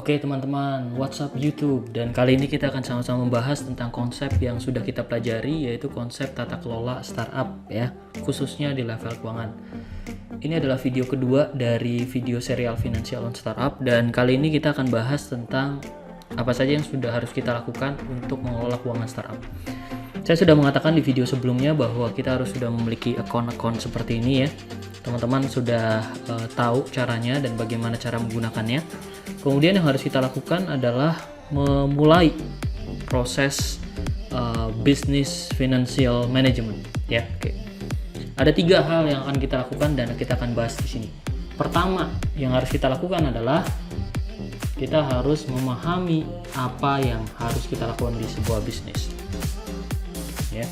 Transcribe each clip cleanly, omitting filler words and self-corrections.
Oke teman-teman, what's up YouTube? Dan kali ini kita akan sama-sama membahas tentang konsep yang sudah kita pelajari, yaitu konsep tata kelola startup ya, khususnya di level keuangan. Ini adalah video kedua dari video serial Financial on Startup, dan kali ini kita akan bahas tentang apa saja yang sudah harus kita lakukan untuk mengelola keuangan startup. Saya sudah mengatakan di video sebelumnya bahwa kita harus sudah memiliki akun-akun seperti ini ya. Teman-teman sudah tahu caranya dan bagaimana cara menggunakannya. Kemudian yang harus kita lakukan adalah memulai proses business financial management ya. Oke. Ada 3 hal yang akan kita lakukan dan kita akan bahas di sini. Pertama yang harus kita lakukan adalah kita harus memahami apa yang harus kita lakukan di sebuah bisnis. Ya.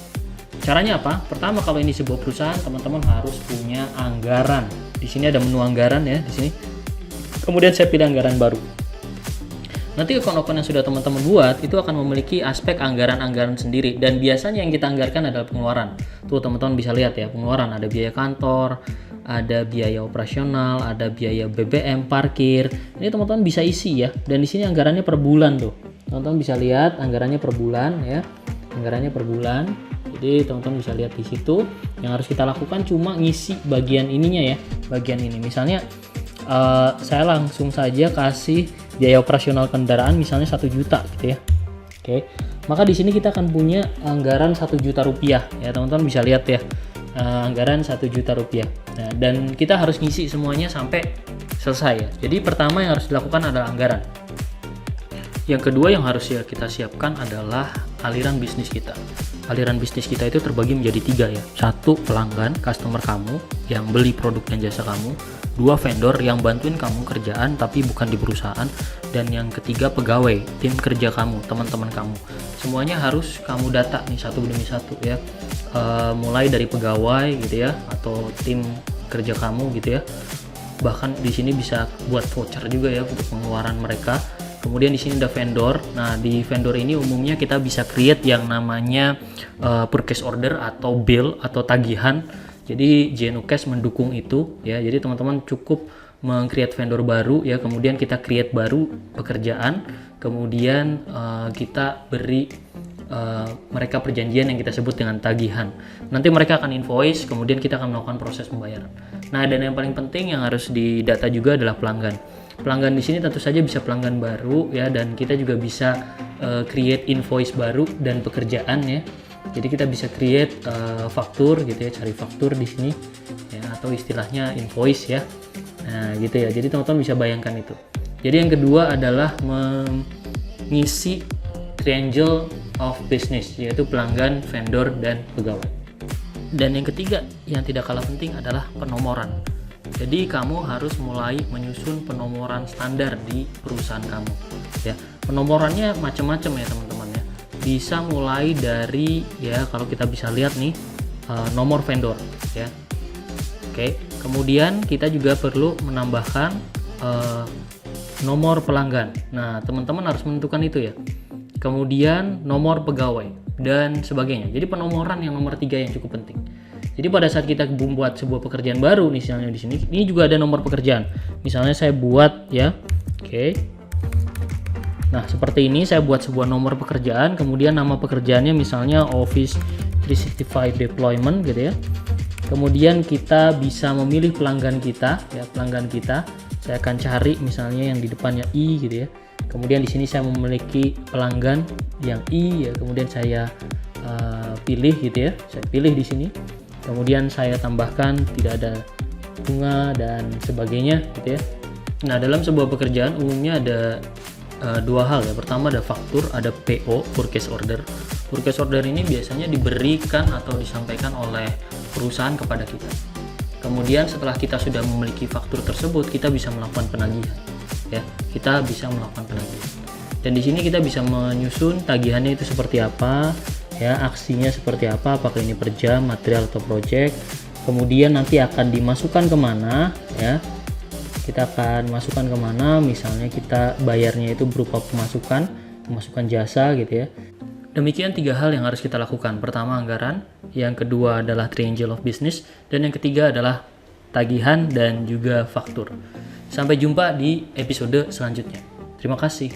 Caranya apa? Pertama, kalau ini sebuah perusahaan, teman-teman harus punya anggaran. Di sini ada menu anggaran ya, di sini. Kemudian saya pilih anggaran baru. Nanti akun-akun yang sudah teman-teman buat itu akan memiliki aspek anggaran-anggaran sendiri, dan biasanya yang kita anggarkan adalah pengeluaran. Tuh teman-teman bisa lihat ya, pengeluaran ada biaya kantor, ada biaya operasional, ada biaya BBM, parkir. Ini teman-teman bisa isi ya, dan di sini anggarannya per bulan tuh. Teman-teman bisa lihat anggarannya per bulan ya. Anggarannya per bulan. Jadi teman-teman bisa lihat di situ. Yang harus kita lakukan cuma ngisi bagian ininya ya, bagian ini. Misalnya saya langsung saja kasih biaya operasional kendaraan misalnya 1 juta gitu ya. Oke. Maka di sini kita akan punya anggaran 1 juta rupiah ya, teman-teman bisa lihat ya. Anggaran 1 juta rupiah. Nah, dan kita harus ngisi semuanya sampai selesai ya. Jadi pertama yang harus dilakukan adalah anggaran. Yang kedua yang harus ya kita siapkan adalah aliran bisnis kita. Aliran bisnis kita itu terbagi menjadi 3 ya. 1, pelanggan, customer kamu yang beli produk dan jasa kamu. 2, vendor yang bantuin kamu kerjaan tapi bukan di perusahaan. Dan yang ketiga, pegawai, tim kerja kamu, teman-teman kamu. Semuanya harus kamu data nih satu demi satu ya. Mulai dari pegawai gitu ya, atau tim kerja kamu gitu ya. Bahkan di sini bisa buat voucher juga ya untuk pengeluaran mereka. Kemudian di sini ada vendor. Nah, di vendor ini umumnya kita bisa create yang namanya purchase order atau bill atau tagihan. Jadi Genucash mendukung itu ya. Jadi teman-teman cukup meng-create vendor baru ya, kemudian kita create baru pekerjaan, kemudian kita beri mereka perjanjian yang kita sebut dengan tagihan. Nanti mereka akan invoice, kemudian kita akan melakukan proses pembayaran. Nah, dan yang paling penting yang harus didata juga adalah pelanggan. Pelanggan di sini tentu saja bisa pelanggan baru ya, dan kita juga bisa create invoice baru dan pekerjaan ya. Jadi kita bisa create faktur gitu ya, cari faktur di sini ya, atau istilahnya invoice ya. Nah, gitu ya. Jadi teman-teman bisa bayangkan itu. Jadi yang kedua adalah mengisi triangle of business, yaitu pelanggan, vendor, dan pegawai. Dan yang ketiga yang tidak kalah penting adalah penomoran. Jadi kamu harus mulai menyusun penomoran standar di perusahaan kamu ya. Penomorannya macam-macam ya teman-teman ya. Bisa mulai dari ya, kalau kita bisa lihat nih nomor vendor ya. Oke. Kemudian kita juga perlu menambahkan nomor pelanggan. Nah, teman-teman harus menentukan itu ya. Kemudian nomor pegawai dan sebagainya. Jadi penomoran yang nomor 3 yang cukup penting. Jadi pada saat kita membuat sebuah pekerjaan baru, misalnya di sini, ini juga ada nomor pekerjaan. Misalnya saya buat ya, oke. Nah seperti ini, saya buat sebuah nomor pekerjaan, kemudian nama pekerjaannya misalnya Office 365 Deployment gitu ya. Kemudian kita bisa memilih pelanggan kita, ya pelanggan kita. Saya akan cari misalnya yang di depannya I gitu ya. Kemudian di sini saya memiliki pelanggan yang I ya, kemudian saya pilih gitu ya. Saya pilih di sini. Kemudian saya tambahkan tidak ada bunga dan sebagainya gitu ya. Nah, dalam sebuah pekerjaan umumnya ada 2 hal ya. Pertama ada faktur, ada PO, purchase order. Purchase order ini biasanya diberikan atau disampaikan oleh perusahaan kepada kita. Kemudian setelah kita sudah memiliki faktur tersebut, kita bisa melakukan penagihan ya. Kita bisa melakukan penagihan. Dan di sini kita bisa menyusun tagihannya itu seperti apa. Ya, aksinya seperti apa, apakah ini per jam, material atau project. Kemudian nanti akan dimasukkan kemana ya, kita akan masukkan kemana, misalnya kita bayarnya itu berupa pemasukan jasa gitu ya. Demikian 3 hal yang harus kita lakukan. Pertama anggaran, yang kedua adalah triangle of business, dan yang ketiga adalah tagihan dan juga faktur. Sampai jumpa di episode selanjutnya. Terima kasih.